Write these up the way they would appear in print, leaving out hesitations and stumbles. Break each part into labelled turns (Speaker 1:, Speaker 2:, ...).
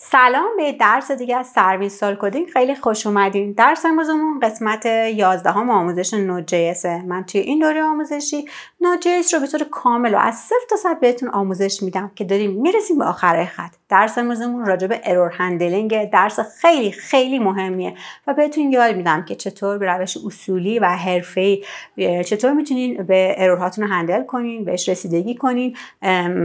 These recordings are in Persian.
Speaker 1: سلام به درس دیگه از سرویس سال کدینگ. خیلی خوش اومدین. درس امروزمون قسمت 11 آموزش نود.js. من توی این دوره آموزشی نود.js رو به طور کامل و از 0 تا 100 بهتون آموزش میدم که داریم میرسیم به آخر خط. درس امروزمون راجع به ارور هندلینگ، درس خیلی خیلی مهمیه و بهتون یاد میدم که چطور به روش اصولی و حرفه‌ای چطور میتونین به ارورهاتون رو هندل کنین، بهش رسیدگی کنین.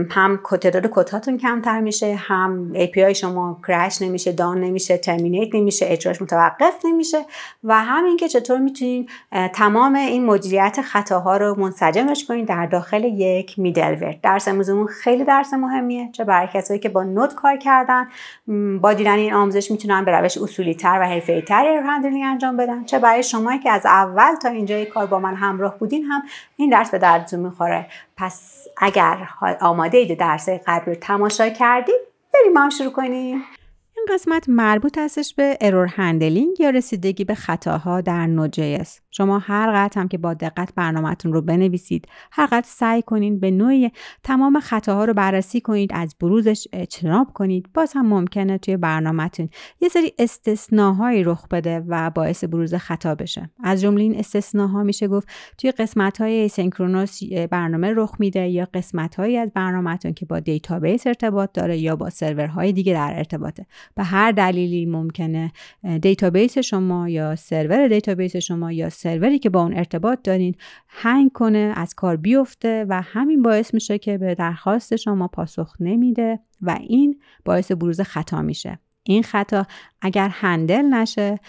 Speaker 1: هم تعداد کدهاتون کمتر میشه، هم API شما کرش نمیشه، دان نمیشه، ترمینیت نمیشه، اجراش متوقف نمیشه و همین که چطور میتونین تمام این مدیریت خطاها رو منسجمش کنین در داخل یک میدلور. درس امروزمون خیلی درس مهمیه، چه برای کسایی که با نود کار کردن با دیدن این آموزش میتونن به روش اصولی تر و حرفه‌ای تر ارور هندلینگ انجام بدن، چه برای شما که از اول تا اینجای کار با من همراه بودین هم این درس به دردتون میخوره. پس اگر آماده اید درس قبل رو تماشا کردید، بریم ما هم شروع کنیم.
Speaker 2: این قسمت مربوط هستش به ارور هندلینگ یا رسیدگی به خطاها در نود.js. شما هر قطعه هم که با دقت برنامه‌تون رو بنویسید، هر قطعه سعی کنید به نوعی تمام خطاها رو بررسی کنید، از بروزش اجتناب کنید. باز هم ممکنه توی برنامه‌تون یه سری استثناهایی رخ بده و باعث بروز خطا بشه. از جمله این استثناها میشه گفت توی قسمت‌های اسینکرونوس برنامه رخ میده یا قسمت‌هایی از برنامه‌تون که با دیتابیس ارتباط داره یا با سرورهای دیگه در ارتباطه. به هر دلیلی ممکنه دیتابیس شما یا سرور دیتابیس شما یا سروری که با اون ارتباط دارین هنگ کنه، از کار بیفته و همین باعث میشه که به درخواست شما پاسخ نمیده و این باعث بروز خطا میشه. این خطا اگر هندل نشه،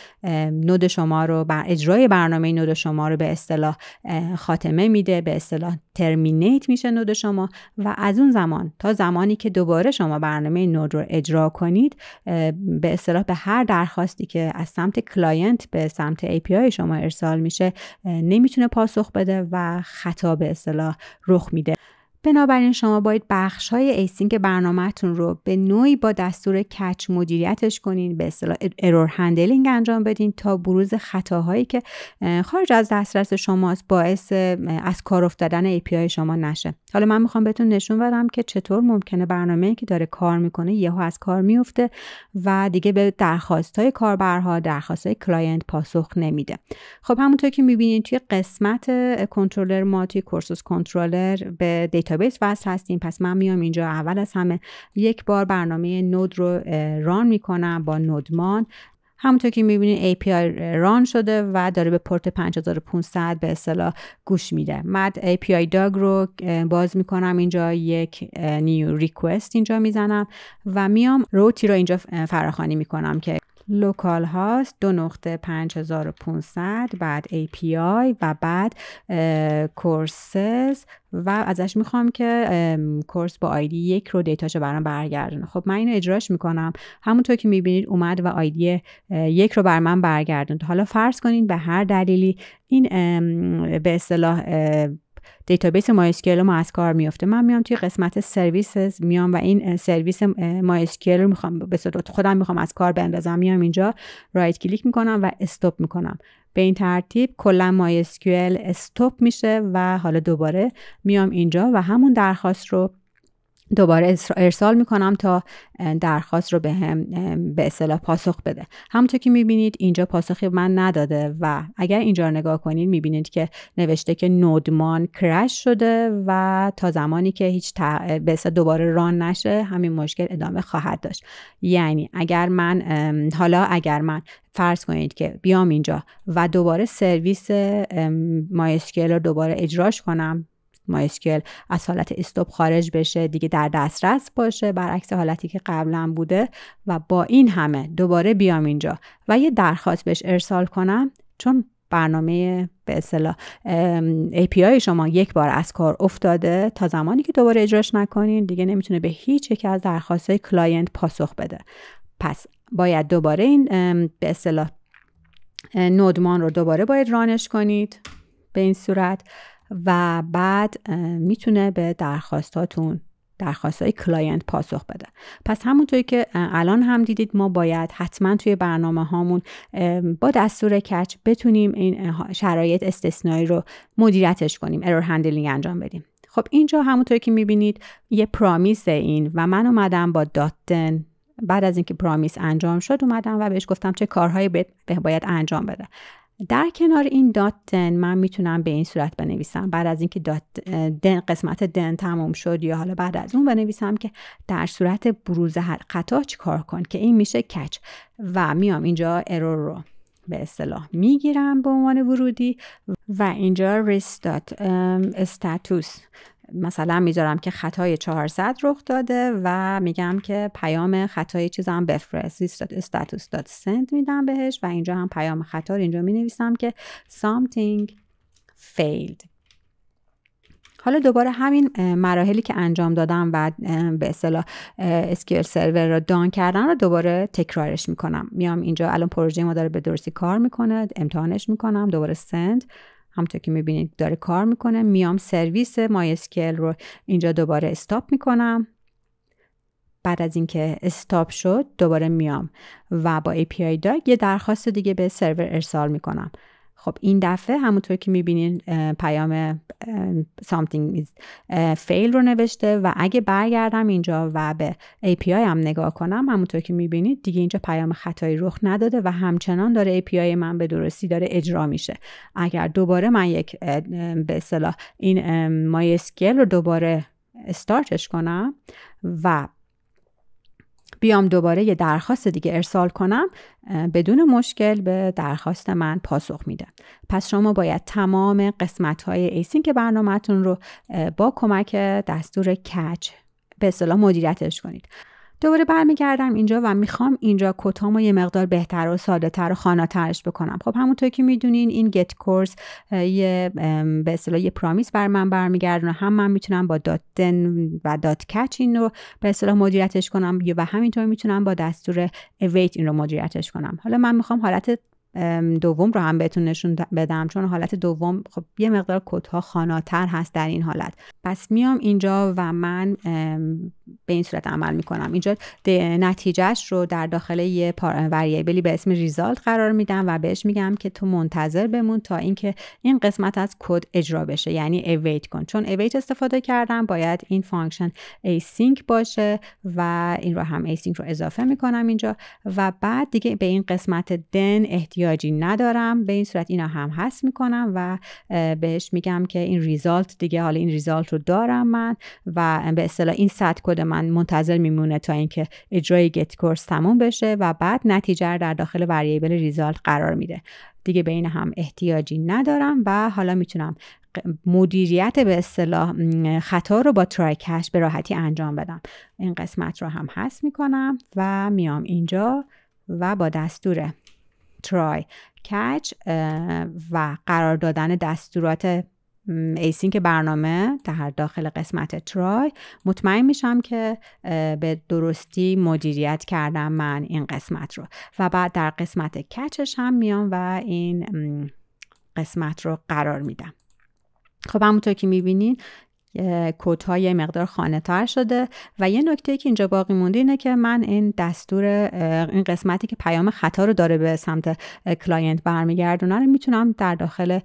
Speaker 2: نود شما رو بر اجرای برنامه نود شما رو به اصطلاح خاتمه میده، به اصطلاح ترمینیت میشه نود شما و از اون زمان تا زمانی که دوباره شما برنامه نود رو اجرا کنید، به اصطلاح به هر درخواستی که از سمت کلاینت به سمت API شما ارسال میشه نمیتونه پاسخ بده و خطا به اصطلاح رخ میده. بنابراین شما باید بخش‌های ایسینک برنامه‌تون رو به نوعی با دستور کچ مدیریتش کنین، به اصطلاح ارور هندلینگ انجام بدین تا بروز خطاهایی که خارج از دسترس شماست باعث از کار افتادن API شما نشه. حالا من میخوام بهتون نشون بدم که چطور ممکنه برنامه‌ای که داره کار میکنه یهو از کار میفته و دیگه به درخواست‌های کاربرها، درخواست‌های کلاینت پاسخ نمیده. خب همونطور که می‌بینید توی قسمت کنترلر ما توی کورسوس کنترلر به دیتابیس وصل هستیم. پس من میام اینجا اول از همه یک بار برنامه نود رو ران میکنم با نودمان. همونطور که میبینید API ران شده و داره به پورت 5500 به اصطلاح گوش میده. من API DAG رو باز میکنم، اینجا یک نیو ریکوست اینجا میزنم و میام روتی رو اینجا فراخوانی میکنم که لوکال هاست 2.5500 بعد API و بعد کورسز و ازش میخوام که کورس با آیدی 1 رو دیتاشو برام برگردونه. خب من اینو اجراش میکنم، همونطور که میبینید اومد و آیدی 1 رو بر من برگردوند. حالا فرض کنین به هر دلیلی این به اصطلاح دیتابیس MySQL ما از کار میفته. من میام توی قسمت سرویسز میام و این سرویس MySQL رو میخوام به صورت خودم میخوام از کار بندازم. میام اینجا رایت کلیک میکنم و استاپ میکنم. به این ترتیب کلا MySQL استاپ میشه و حالا دوباره میام اینجا و همون درخواست رو دوباره ارسال میکنم تا درخواست رو به اصطلاح پاسخ بده. همونطور که میبینید اینجا پاسخی من نداده و اگر اینجا رو نگاه کنید میبینید که نوشته که نودمان کرش شده و تا زمانی که هیچ به اصطلاح دوباره ران نشه همین مشکل ادامه خواهد داشت. یعنی اگر من فرض کنید که بیام اینجا و دوباره سرویس MySQL رو دوباره اجراش کنم، MySQL از حالت استاپ خارج بشه، دیگه در دسترس باشه بالاخص حالتی که قبلا بوده و با این همه دوباره بیام اینجا و یه درخواست بهش ارسال کنم، چون برنامه به اصطلاح API شما یک بار از کار افتاده، تا زمانی که دوباره اجراش نکنین دیگه نمیتونه به هیچ یک از درخواست‌های کلاینت پاسخ بده. پس باید دوباره این به اصطلاح نودمان رو دوباره باید رانش کنید به این صورت و بعد میتونه به درخواست‌های کلاینت پاسخ بده. پس همونطوری که الان هم دیدید ما باید حتما توی برنامه هامون با دستور کچ بتونیم این شرایط استثنایی رو مدیریتش کنیم، ارور هندلینگ انجام بدیم. خب اینجا همونطوری که میبینید یه پرامیس این و من اومدم با داتن بعد از اینکه پرامیس انجام شد اومدم و بهش گفتم چه کارهایی باید انجام بده. در کنار این دات دن من میتونم به این صورت بنویسم. بعد از اینکه قسمت دن تموم شد یا حالا بعد از اون بنویسم که در صورت بروز خطا چی کار کن، که این میشه کچ و میام اینجا ارور رو به اصطلاح میگیرم به عنوان ورودی و اینجا ریستارت استاتوس مثلا میذارم که خطای 400 رخ داده و میگم که پیام خطای چیزام بفرست، استاتوس دات سند میدم بهش و اینجا هم پیام خطا رو اینجا مینویسم که something failed. حالا دوباره همین مراحلی که انجام دادم و به اصطلاح SQL سرور رو دان کردن رو دوباره تکرارش میکنم. میام اینجا الان پروژه ما داره به درستی کار میکنه، امتحانش میکنم، دوباره سند همونطور که میبینید داره کار میکنه. میام سرویس MySQL رو اینجا دوباره استاپ میکنم. بعد از اینکه استاپ شد دوباره میام و با API DAG یه درخواست دیگه به سرور ارسال میکنم. خب این دفعه همونطور که میبینید پیام something is fail رو نوشته و اگه برگردم اینجا و به API هم نگاه کنم همونطور که میبینید دیگه اینجا پیام خطایی رخ نداده و همچنان داره API من به درستی داره اجرا میشه. اگر دوباره من یک به اصطلاح این MySQL رو دوباره استارتش کنم و بیام دوباره یه درخواست دیگه ارسال کنم بدون مشکل به درخواست من پاسخ میده. پس شما باید تمام قسمت‌های ایسینک برنامه‌تون رو با کمک دستور کچ به اصطلاح مدیریتش کنید. دوباره برمیگردم اینجا و میخوام اینجا کدهامو یه مقدار بهتر و ساده‌تر و خانه‌ترش بکنم. خب همونطور که میدونین این get course یه به اصطلاح یه پرامیس بر من برمیگردونه. هم من میتونم با دات دن و دات کچ این رو به اصطلاح مدیریتش کنم و همینطور میتونم با دستور await این رو مدیریتش کنم. حالا من میخوام حالت دوم رو هم بهتون نشون بدم چون حالت دوم خب یه مقدار کدها خانه‌تر هست در این حالت. پس میام اینجا و من به این صورت عمل میکنم. اینجا نتیجهش رو در داخل یه وریبلی به اسم ریزالت قرار میدم و بهش میگم که تو منتظر بمون تا اینکه این قسمت از کد اجرا بشه، یعنی await کن. چون await استفاده کردم باید این فانکشن async باشه و این رو هم async رو اضافه میکنم اینجا و بعد دیگه به این قسمت then احتیاجی ندارم. به این صورت اینا هم حذف میکنم و بهش میگم که این ریزالت دیگه حالا این ریزالت رو دارم من و به اصطلاح این ست کد من منتظر میمونه تا اینکه اجرای get course تموم بشه و بعد نتیجه رو در داخل وریبل ریزالت قرار میده. دیگه به این هم احتیاجی ندارم و حالا میتونم مدیریت به اصطلاح خطا رو با ترای کچ به راحتی انجام بدم. این قسمت رو هم حذف میکنم و میام اینجا و با دستور try catch و قرار دادن دستورات ایسینک برنامه در داخل قسمت try مطمئن میشم که به درستی مدیریت کردم من این قسمت رو و بعد در قسمت کچش هم میام و این قسمت رو قرار میدم. خب همونطور که میبینین کدهای مقدار خانه تر شده و یه نکته که اینجا باقی مونده اینه که من این دستور این قسمتی که پیام خطا رو داره به سمت کلاینت برمیگردونه رو میتونم در داخل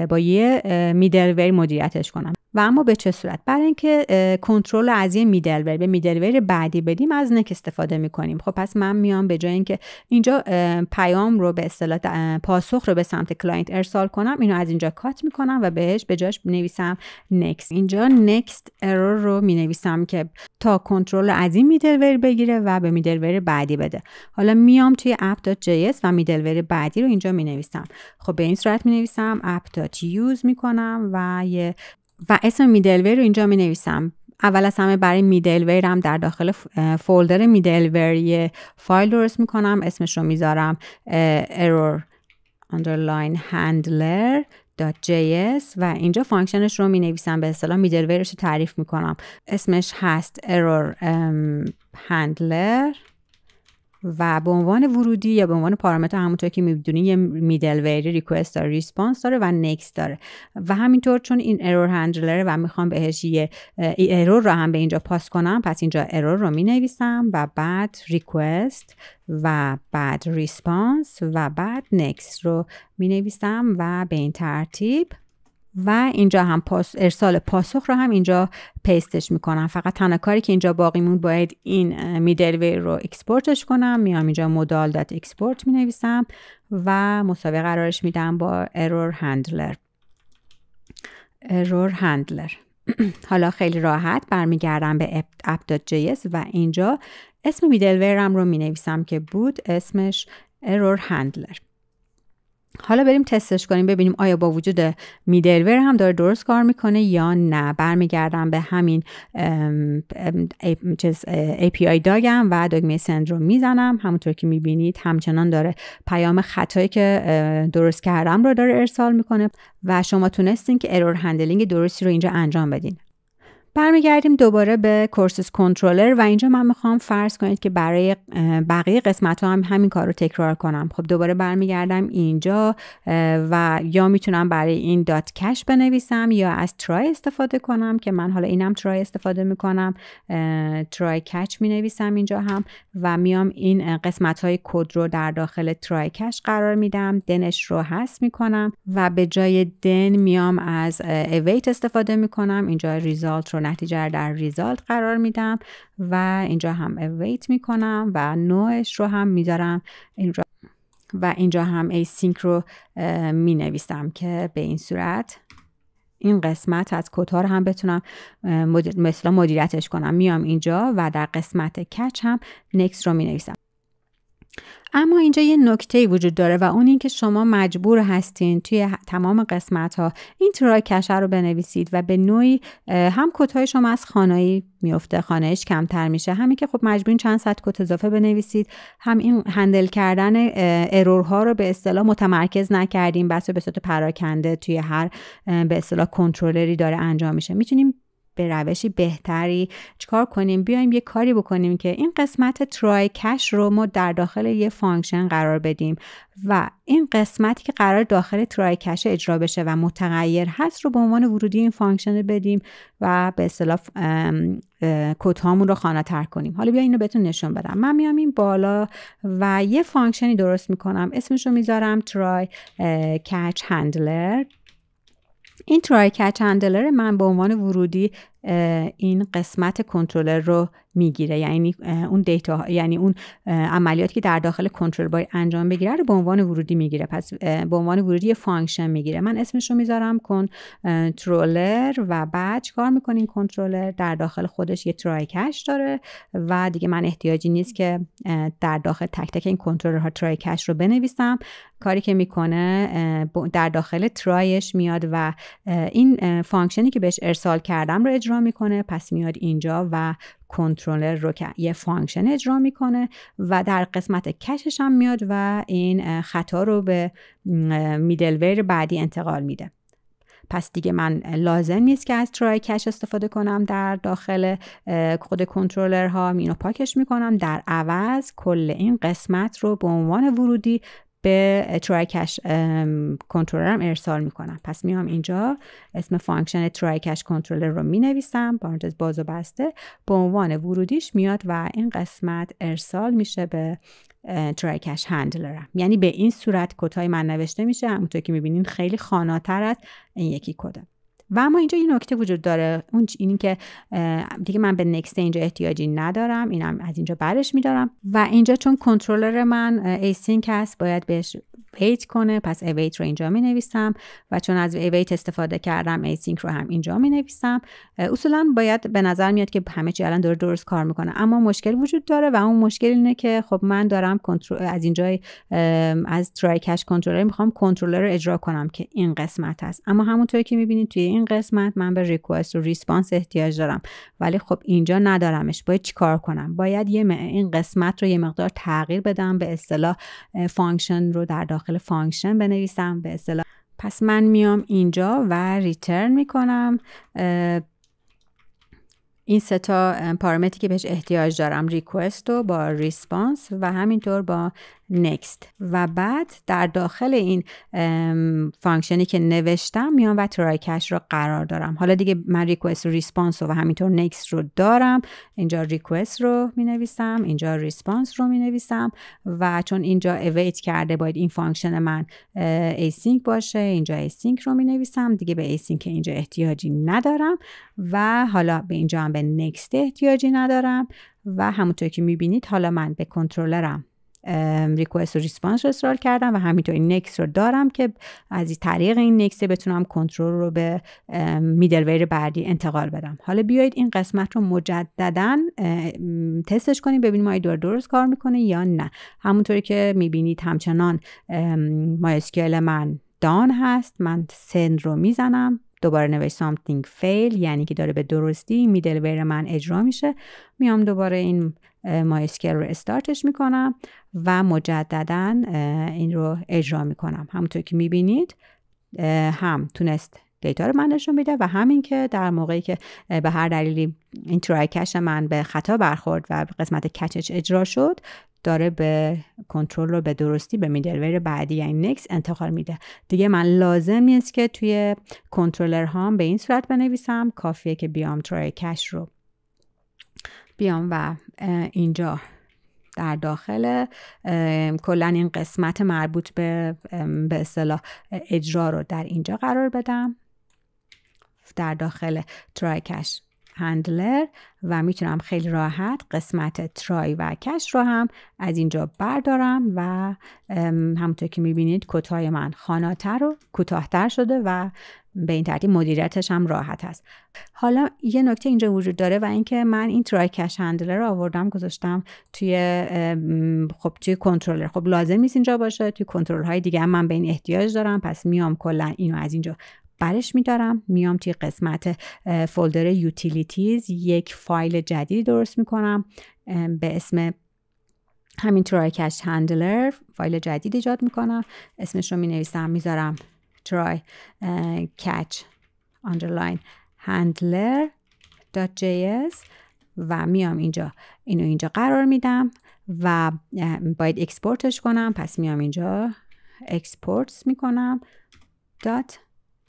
Speaker 2: با یه میدلویر مدیریتش کنم. و اما به چه صورت؟ برای اینکه کنترل از یه میدلویر به میدلویر بعدی بدیم از نک استفاده میکنیم. خب پس من میام به جای اینکه اینجا پیام رو به اصطلاح پاسخ رو به سمت کلاینت ارسال کنم اینو از اینجا کات میکنم و بهش به جاش نویسم next. اینجا next error رو مینویسم که تا کنترل از این میدلویر بگیره و به میدلویر بعدی بده. حالا میام توی app.js و میدلویر بعدی رو اینجا مینویسم. خب به این صورت مینویسم app.use میکنم و اسم میدلویر رو اینجا می نویسم. اول از همه برای میدلویر هم در داخل فولدر میدلویر یه فایل درست می کنم. اسمش رو میذارم error underline handler.js و اینجا فانکشنش رو می نویسم. به اصطلاح میدلویرش رو تعریف می کنم. اسمش هست error handler و به عنوان ورودی یا به عنوان پارامتر همونطور که می‌دونین یه میدلویر ریکوست داره، ریسپانس داره و نکست داره و همینطور چون این ارور هندلره و میخوام بهش یه ارور رو هم به اینجا پاس کنم پس اینجا ارور رو مینویسم و بعد ریکوست و بعد ریسپانس و بعد نکست رو مینویسم و به این ترتیب و اینجا هم ارسال پاسخ رو هم اینجا پیستش میکنم. فقط تنها کاری که اینجا باقی موند باید این میدلویر رو اکسپورتش کنم. میام اینجا مودال دات اکسپورت می نویسم و مساوی قرارش میدم با error handler. حالا خیلی راحت برمیگردم به app.js و اینجا اسم میدلویرم رو می نویسم که بود اسمش error handler. حالا بریم تستش کنیم ببینیم آیا با وجود میدلویر هم داره درست کار میکنه یا نه. برمیگردم به همین API داگم و داگمه سند رو میزنم. همونطور که میبینید همچنان داره پیام خطایی که درست کردم رو داره ارسال میکنه و شما تونستین که ارور هندلینگ درستی رو اینجا انجام بدین. برمیگردیم دوباره به کورسز کنترلر و اینجا من میخوام فرض کنید که برای بقیه قسمت ها هم همین کار رو تکرار کنم. خب دوباره برمیگردم اینجا و یا میتونم برای این دات کش بنویسم یا از ترای استفاده کنم که من حالا اینم ترای استفاده میکنم. ترای کچ مینویسم اینجا هم و میام این قسمت های کد رو در داخل ترای کش قرار میدم. دنش رو حذف میکنم و به جای دن میام از اویت استفاده میکنم. اینجا ریزالت رو نتیجه در ریزالت قرار میدم و اینجا هم اویت میکنم و نوعش رو هم میذارم و اینجا هم async رو می نویسم که به این صورت این قسمت از کدها رو هم بتونم مثلا مدیریتش کنم. میام اینجا و در قسمت کچ هم next رو می نویسم. اما اینجا یه نکته وجود داره و اون این که شما مجبور هستین توی تمام قسمت ها این ترای کشه رو بنویسید و به نوعی هم کدهای شما از خانایی میفته، خانهش کمتر میشه، همین که خب مجبورین چند صد کد اضافه بنویسید. هم این هندل کردن ارورها رو به اصطلاح متمرکز نکردیم، بس به صورت پراکنده توی هر به اصطلاح کنترلری داره انجام میشه. میتونیم به روشی بهتری چیکار کنیم؟ بیایم یه کاری بکنیم که این قسمت ترای کش رو ما در داخل یه فانکشن قرار بدیم و این قسمتی که قرار داخل ترای کش اجرا بشه و متغیر هست رو به عنوان ورودی این فانکشن بدیم و به اصطلاح کدهامون رو خانه‌تر کنیم. حالا بیا اینو بهتون نشون بدم. من میام این بالا و یه فانکشنی درست میکنم، اسمش رو میذارم ترای کچ هندلر. این ترای کچ هندلر من به عنوان ورودی این قسمت کنترلر رو میگیره، یعنی اون دیتا، یعنی اون عملیاتی که در داخل کنترل باید انجام بگیره رو به عنوان ورودی میگیره. پس به عنوان ورودی فانکشن میگیره. من اسمش رو میذارم کنترلر و بعد چیکار میکنین؟ کنترلر در داخل خودش یه ترای کش داره و دیگه من احتیاجی نیست که در داخل تک تک این کنترلرها ترای کش رو بنویسم. کاری که میکنه در داخل ترایش میاد و این فانکشنی که بهش ارسال کردم رو اجرا میکنه. پس میاد اینجا و کنترلر رو که یه فانکشن اجرا میکنه و در قسمت کشش هم میاد و این خطا رو به میدلویر بعدی انتقال میده. پس دیگه من لازم نیست که از ترای کش استفاده کنم در داخل خود کنترلر ها. اینو پاکش میکنم، در عوض کل این قسمت رو به عنوان ورودی به ترای کش کنترلرم ارسال میکنم. پس میام اینجا اسم فانکشن ترای کش کنترلر رو مینویسم، پارانتز باز و بسته، به عنوان ورودیش میاد و این قسمت ارسال میشه به ترای کش هندلرم. یعنی به این صورت کدهای من نوشته میشه. همونطور که میبینین خیلی خاناتر از این یکی کده. و اما اینجا یه نکته وجود داره، اون اینی که دیگه من به نکست اینجا احتیاجی ندارم، اینم از اینجا برش میدارم و اینجا چون کنترلر من async هست باید بهش wait کنه. پس await رو اینجا می نویسم و چون از await استفاده کردم async رو هم اینجا می نویسم. اصولا باید به نظر میاد که همه چی الان داره درست کار میکنه، اما مشکل وجود داره و اون مشکل اینه که خب من دارم از اینجا از ترای کش کنترلر میخوام کنترلر رو اجرا کنم که این قسمت هست، اما همونطوری که میبینید توی این قسمت من به ریکوست و ریسپانس احتیاج دارم ولی خب اینجا ندارمش. باید چیکار کنم؟ باید این قسمت رو یه مقدار تغییر بدم، به اصطلاح فانکشن رو در داخل فانکشن بنویسم به اصطلاح. پس من میام اینجا و ریترن میکنم این سه تا پارامتری که بهش احتیاج دارم، ریکوست رو با ریسپانس و همینطور با نکست، و بعد در داخل این فانکشنی که نوشتم میام و ترای کش رو قرار دارم. حالا دیگه من ریکوست و ریسپانس و همینطور نکست رو دارم. اینجا ریکوست رو می نویسم، اینجا ریسپانس رو می نویسم و چون اینجا اویت کرده باید این فانکشن من async باشه، اینجا async رو می نویسم. دیگه به async اینجا احتیاجی ندارم و حالا به اینجا هم به نکست احتیاجی ندارم و همونطور که می بینید حالا من به کنترلرم ریکوست و ریسپانس رو استرال کردم و همینطور این نکست رو دارم که از این طریق این نکست بتونم کنترل رو به میدلویر بعدی انتقال بدم. حالا بیایید این قسمت رو مجدداً تستش کنیم ببینیم آیا درست کار میکنه یا نه. همونطوری که میبینید همچنان MySQL من دان هست. من سند رو میزنم، دوباره نوشت something fail یعنی که داره به درستی میدلویر من اجرا میشه. میام دوباره این MySQL رو استارتش میکنم و مجدداً این رو اجرا میکنم. همونطور که میبینید هم تونست دیتا رو من نشون میده و همین که در موقعی که به هر دلیلی این ترای کش من به خطا برخورد و قسمت کچش اجرا شد، داره به کنترل رو به درستی به میدلویر بعدی یعنی نکست انتقال میده. دیگه من لازم نیست که توی کنترلر هام به این صورت بنویسم، کافیه که بیام ترای کش رو بیام و اینجا در داخل کلا این قسمت مربوط به اصطلاح اجرا رو در اینجا قرار بدم در داخل ترای کش هندلر و میتونم خیلی راحت قسمت ترای و کش رو هم از اینجا بردارم و همونطور که میبینید کدهای من خاناتر و کوتاه‌تر شده و به این ترتیب مدیریتش هم راحت هست. حالا یه نکته اینجا وجود داره و اینکه من این ترای کش هندلر رو آوردم گذاشتم توی کنترلر. خب لازم نیست اینجا باشه، توی کنترل های دیگه هم من به این احتیاج دارم، پس میام کلا اینو از اینجا برش میدارم، میام توی قسمت فولدر یوتیلیتیز یک فایل جدید درست میکنم به اسم همین ترای کش هندلر. فایل جدید ایجاد میکنم، اسمش رو مینویسم، میذارم try catch underline handler.js و میام اینجا قرار میدم و باید اکسپورتش کنم. پس میام اینجا اکسپورتس میکنم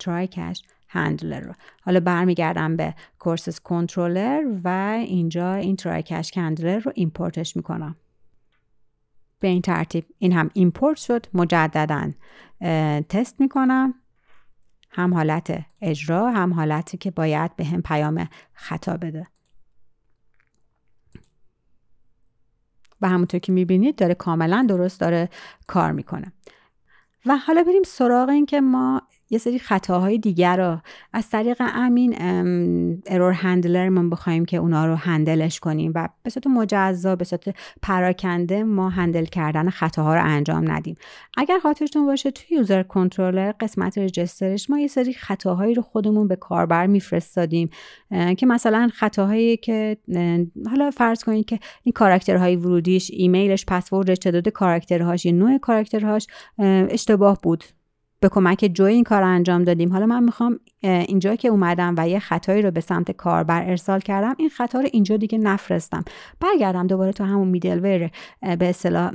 Speaker 2: try catch handler رو. حالا برمیگردم به courses controller و اینجا این try catch handler رو ایمپورتش میکنم. به این ترتیب این هم ایمپورت شد. مجدداً تست میکنم، هم حالت اجرا هم حالتی که باید به هم پیام خطا بده و همونطور که میبینید داره کاملا درست داره کار میکنه. و حالا بریم سراغ این که ما یه سری خطاهای دیگر رو از طریق همین ارور هندلر ما بخوایم که اونا رو هندلش کنیم و به صورت مجزا به صورت پراکنده ما هندل کردن خطاها رو انجام ندیم. اگر خاطرتون باشه توی یوزر کنترلر قسمت رجسترش ما یه سری خطاهایی رو خودمون به کاربر میفرستادیم که مثلا خطاهایی که حالا فرض کنید که این کاراکترهای ورودیش، ایمیلش، پسوردش، تعداد کاراکترهاش یا نوع کاراکترهاش اشتباه بود. به کمک جوی این کار انجام دادیم. حالا من میخوام اینجا که اومدم و یه خطایی رو به سمت کاربر ارسال کردم، این خطا رو اینجا دیگه نفرستم، برگردم دوباره تو همون میدلویر به اصطلاح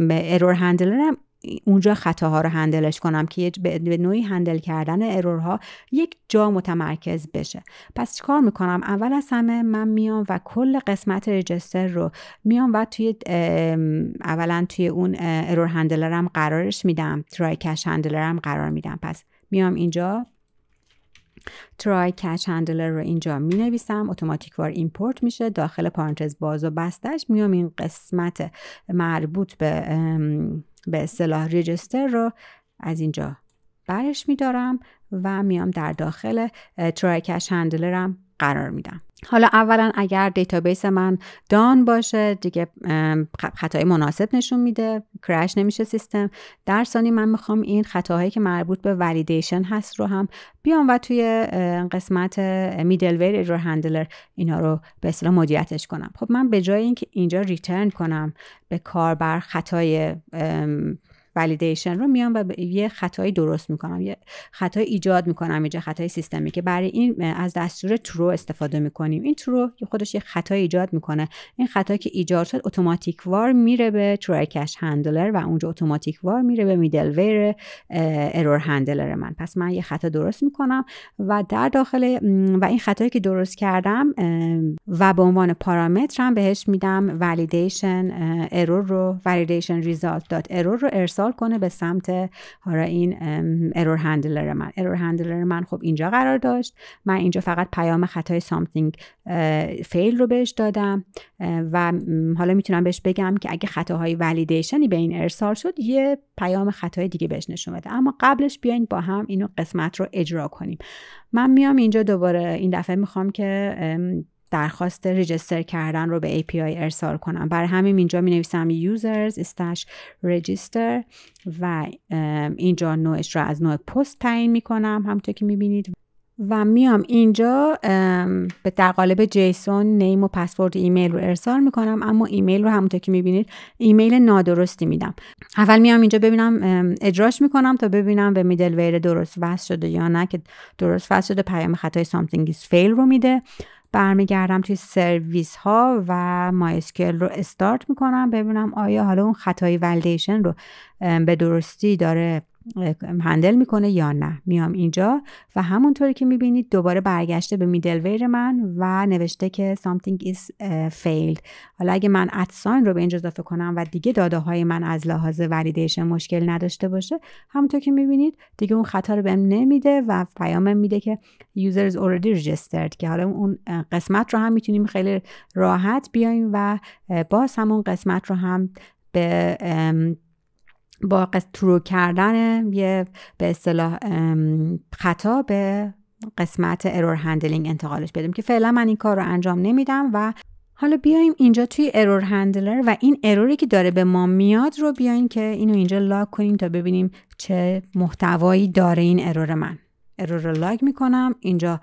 Speaker 2: ارور هندلرم اونجا خطاها رو هندلش کنم که به نوعی هندل کردن ارورها یک جا متمرکز بشه. پس چیکار میکنم؟ اول از همه من میام و کل قسمت رجستر رو میام و اولا توی اون ارور هندلرم قرارش میدم، ترای کش هندلرم قرار میدم. پس میام اینجا ترای کچ هندلر رو اینجا می نویسم، اتوماتیک وار ایمپورت میشه داخل پارانتز باز و بستش. میام این قسمت مربوط به اصطلاح رجستر رو از اینجا برش میدارم و میام در داخل ترای کچ هندلرم قرار میدم. حالا اولا اگر دیتابیس من دان باشه دیگه خطای مناسب نشون میده، کرش نمیشه سیستم. در ثانی من میخوام این خطاهایی که مربوط به ولیدیشن هست رو هم بیام و توی قسمت میدلویر ارور هندلر اینا رو به اصطلاح مدیریتش کنم. خب من به جای اینکه اینجا ریترن کنم به کاربر خطای ولیدیشن رو میام و یه خطایی درست میکنم، یه خطای ایجاد میکنم، اینجا خطای سیستمی که برای این از دستور ترو استفاده میکنیم. این ترو خودش یه خطای ایجاد میکنه. این خطایی که ایجاد شد اتوماتیک وار میره به ترای کش هندلر و اونجا اتوماتیک وار میره به میدل ویر ارور هندلر من. پس من یه خطا درست میکنم و در داخل و این خطایی که درست کردم و به عنوان پارامترم بهش میدم ولیدیشن ارور رو validation result.error رو ارسال کنه به سمت این ارور هندلر من. ارور هندلر من خب اینجا قرار داشت. من اینجا فقط پیام خطای something fail رو بهش دادم و حالا میتونم بهش بگم که اگه خطاهای ولیدیشنی به این ارسال شد یه پیام خطای دیگه بهش نشون بده. اما قبلش بیاین با هم اینو قسمت رو اجرا کنیم. من میام اینجا دوباره این دفعه میخوام که درخواست ریجستر کردن رو به API ارسال کنم. برای همین اینجا می نویسم users/register و اینجا نوعش رو از نوع پست تعیین می کنم همونطور که می بینید و میام اینجا در قالب جیسون نیم و پسورد ایمیل رو ارسال می کنم، اما ایمیل رو همونطور که می بینید ایمیل نادرستی میدم. اول میام اینجا ببینم اجراش می کنم تا ببینم به میدل ویر درست وصل شده یا نه، که درست وصل شده پیام خطای something is fail رو میده. برمیگردم توی سرویس ها و MySQL رو استارت میکنم ببینم آیا حالا اون خطای ولیدیشن رو به درستی داره هندل میکنه یا نه. میام اینجا و همونطوری که میبینید دوباره برگشته به میدل ویر من و نوشته که something is failed. حالا اگه من @sign رو به اینجا اضافه کنم و دیگه داده های من از لحاظ ولیدیشن مشکل نداشته باشه، همونطور که میبینید دیگه اون خطا رو بهم نمیده و پیامم میده که user is already registered، که حالا اون قسمت رو هم میتونیم خیلی راحت بیایم و باز همون قسمت رو هم به با ترو کردن یه به اصطلاح خطا به قسمت ارور هندلینگ انتقالش بدیم، که فعلا من این کار رو انجام نمیدم. و حالا بیایم اینجا توی ارور هندلر و این اروری که داره به ما میاد رو بیایم که اینو اینجا لاگ کنیم تا ببینیم چه محتوایی داره این ارور من. ارور رو لاگ میکنم، اینجا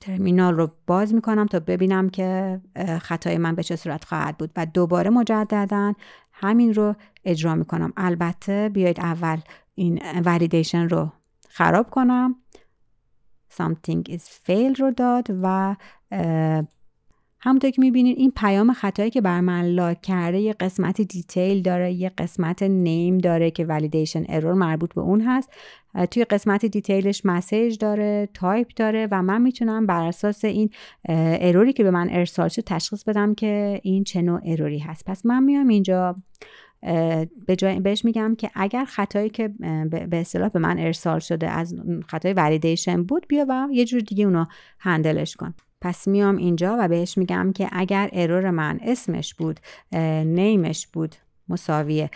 Speaker 2: ترمینال رو باز میکنم تا ببینم که خطای من به چه صورت خواهد بود و دوباره مجدداً همین رو اجرا میکنم. البته بیایید اول این ولیدیشن رو خراب کنم. something is failed رو داد و همونطور که میبینید این پیام خطایی که بر من لاگ کرده یه قسمت دیتیل داره، یه قسمت نیم داره که ولیدیشن ارور مربوط به اون هست. توی قسمت دیتیلش مسیج داره، تایپ داره و من میتونم بر اساس این اروری که به من ارسال شد تشخیص بدم که این چه نوع اروری هست. پس من میام اینجا بهش میگم که اگر خطایی که به اصطلاح به من ارسال شده از خطای ولیدیشن بود، بیا و یه جور دیگه اونو هندلش کن. پس میام اینجا و بهش میگم که اگر ارور من اسمش بود، نیمش بود مساوی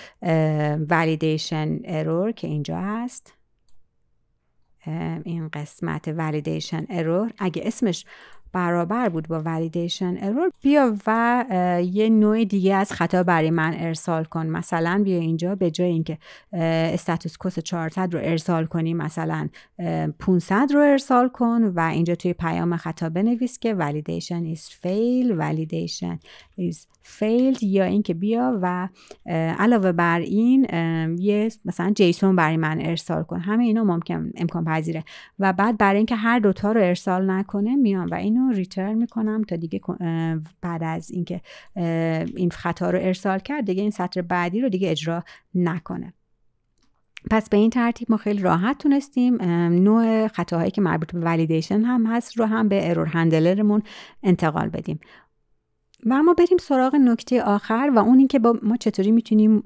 Speaker 2: ولیدیشن ارور که اینجا هست، این قسمت ولیدیشن ارور، اگه اسمش برابر بود با ولیدیشن ارور، بیا و یه نوع دیگه از خطا برای من ارسال کن. مثلا بیا اینجا به جای اینکه استاتوس کوس 400 رو ارسال کنی مثلا 500 رو ارسال کن و اینجا توی پیام خطا بنویس که validation is fail، validation is failed، یا اینکه بیا و علاوه بر این یه مثلا جیسون برای من ارسال کن. همه اینا امکان پذیره و بعد برای اینکه هر دوتا رو ارسال نکنه میام و اینو ریترن میکنم تا دیگه بعد از اینکه این خطا رو ارسال کرد دیگه این سطر بعدی رو دیگه اجرا نکنه. پس به این ترتیب ما خیلی راحت تونستیم نوع خطاهایی که مربوط به ولیدیشن هم هست رو هم به ارور هندلرمون انتقال بدیم. و اما بریم سراغ نکته آخر و اون این که ما چطوری میتونیم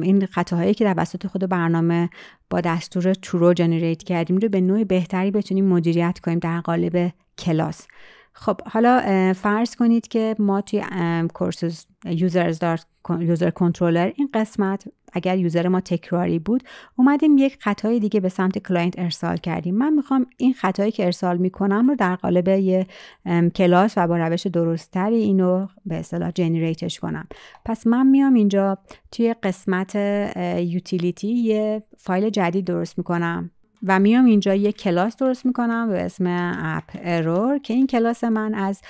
Speaker 2: این خطاهایی که توسط خود برنامه با دستور ترو جنریت کردیم رو به نوع بهتری بتونیم مدیریت کنیم در قالب کلاس. خب حالا فرض کنید که ما توی کورسز یوزر کنترلر این قسمت اگر یوزر ما تکراری بود اومدیم یک خطای دیگه به سمت کلاینت ارسال کردیم. من میخوام این خطایی که ارسال میکنم رو در قالب یه کلاس و با روش درست‌تری اینو به اصطلاح جنریتش کنم. پس من میام اینجا توی قسمت یوتیلیتی یه فایل جدید درست میکنم و میام اینجا یک کلاس درست میکنم به اسم اپ ارور که این کلاس من از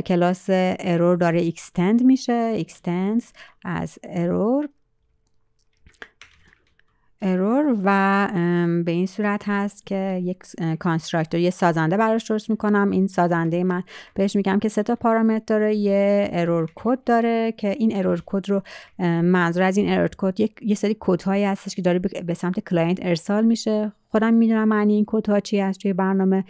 Speaker 2: کلاس ارور داره extend میشه، extends از ارور ارور و به این صورت هست که یک کانستراکتور، یه سازنده براش درست میکنم. این سازنده من بهش میگم که 3 تا پارامتر داره، یه ارور کد داره که این ارور کد رو منظور از این ارور کد یه سری کدهایی هستش که داره به سمت کلاینت ارسال میشه. خودم میدونم معنی این کدها چی هست توی برنامه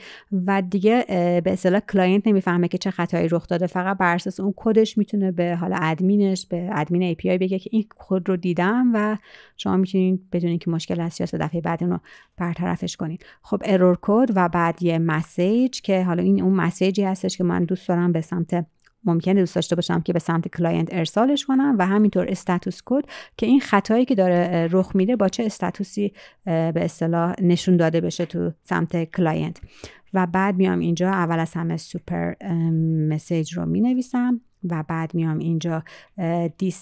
Speaker 2: و دیگه به اصطلاح کلاینت نمیفهمه که چه خطایی رخ داده، فقط بر اساس اون کدش میتونه به حالا ادمینش، به ادمین ای پی آی بگه که این کد رو دیدم و شما میتونید بدونید که مشکل هست یا دفعه بعد اون رو برطرفش کنید. خب ارور کد و بعد یه مسیج که حالا این اون مسیجی هستش که من دوست دارم به سمت، ممکنه دوست داشته باشم که به سمت کلاینت ارسالش کنم و همینطور استاتوس کد که این خطایی که داره رخ میده با چه استاتوسی به اصطلاح نشون داده بشه تو سمت کلاینت. و بعد میام اینجا اول از همه سوپر مسیج رو می نویسم و بعد میام اینجا this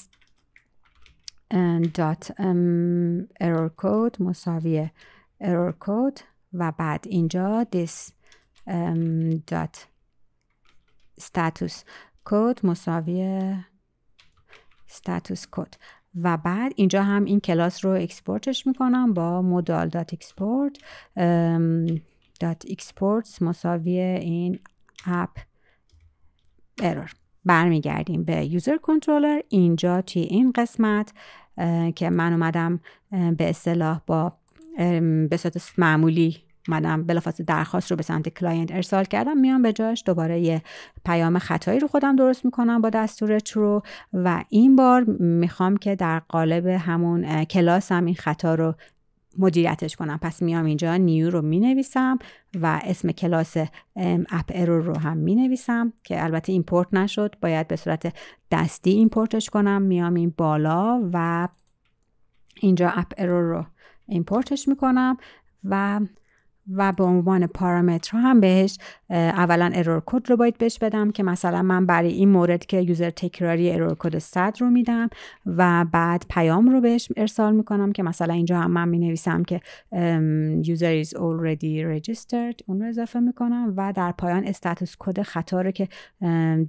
Speaker 2: dot error code مساوی error code و بعد اینجا this dot status code مساوی status code و بعد اینجا هم این کلاس رو اکسپورتش میکنم با modal dot export dot exports مساوی این app error. برمیگردیم به یوزر کنترلر. اینجا توی این قسمت که من اومدم به اصطلاح با به صورت معمولی اومدم بلافاصله درخواست رو به سمت کلاینت ارسال کردم، میام به جاش دوباره یه پیام خطایی رو خودم درست میکنم با دستور true و این بار میخوام که در قالب همون کلاس هم این خطا رو مدیریتش کنم. پس میام اینجا نیو رو مینویسم و اسم کلاس اپ ارور رو هم مینویسم که البته ایمپورت نشد، باید به صورت دستی ایمپورتش کنم. میام این بالا و اینجا اپ ارور رو ایمپورتش میکنم و به عنوان پارامتر هم بهش اولا ارور کد رو باید بهش بدم که مثلا من برای این مورد که یوزر تکراری ارور کد 100 رو میدم و بعد پیام رو بهش ارسال میکنم که مثلا اینجا هم من مینویسم که user is already registered، اون رو اضافه میکنم و در پایان استاتوس کد خطا رو که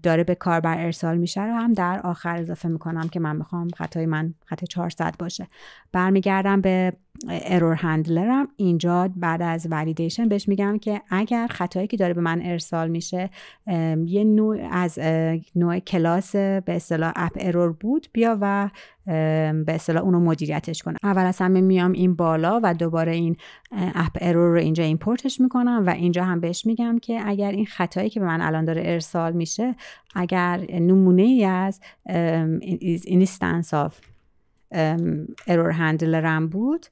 Speaker 2: داره به کاربر ارسال میشه رو هم در آخر اضافه میکنم که من میخوام خطای من خطای 400 باشه. برمیگردم به ارور هندلرم. اینجا بعد از ولیدیشن بهش میگم که اگر خطایی که داره به من ارسال میشه یه نوع از نوع کلاس به اصطلاح اپ ارور بود، بیا و به اصطلاح اونو مدیریتش کنم. اول از همه میام این بالا و دوباره این اپ ارور رو اینجا ایمپورتش میکنم و اینجا هم بهش میگم که اگر این خطایی که به من الان داره ارسال میشه اگر نمونه ای از instance of error handler بود،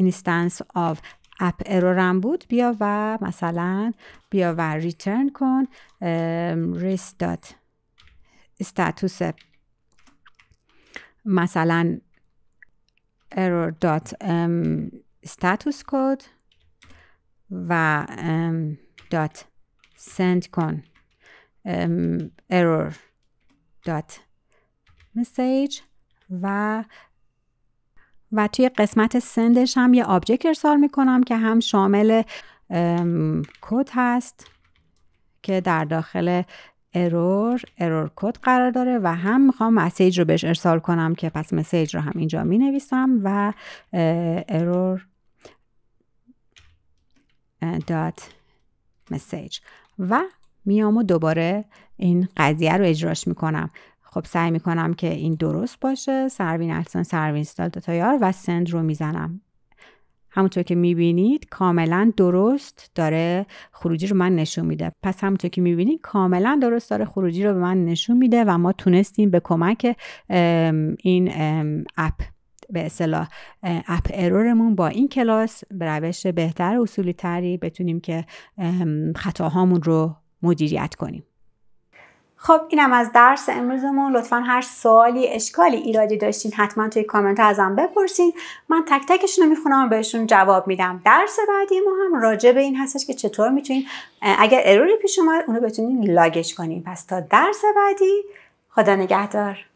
Speaker 2: instance of app error بود، بیا و مثلا بیا و return کن status مثلا error dot status code و dot send کن error dot message و توی قسمت سندش هم یه آبجکت ارسال میکنم که هم شامل کد هست که در داخل ارور کد قرار داره و هم میخوام مسیج رو بهش ارسال کنم که پس مسیج رو هم اینجا می نویسم و error dot message و میام و دوباره این قضیه رو اجراش میکنم. خب سعی میکنم که این درست باشه، سروین اکسان سروین اینستال داتایار و سند رو میزنم. همونطور که میبینید کاملا درست داره خروجی رو من نشون میده. پس همونطور که میبینید کاملا درست داره خروجی رو به من نشون میده و ما تونستیم به کمک این اپ به اصطلاح اپ ارورمون با این کلاس به روش بهتر اصولی تری بتونیم که خطاهامون رو مدیریت کنیم.
Speaker 1: خب اینم از درس امروزمون. لطفاً هر سوالی، اشکالی، ایرادی داشتین حتما توی کامنت ازم بپرسین. من تک تکشون رو میخونم و بهشون جواب میدم. درس بعدی ما هم راجع به این هستش که چطور میتونین اگر اروری پیش اومد اونو بتونین لاگش کنین. پس تا درس بعدی، خدا نگهدار.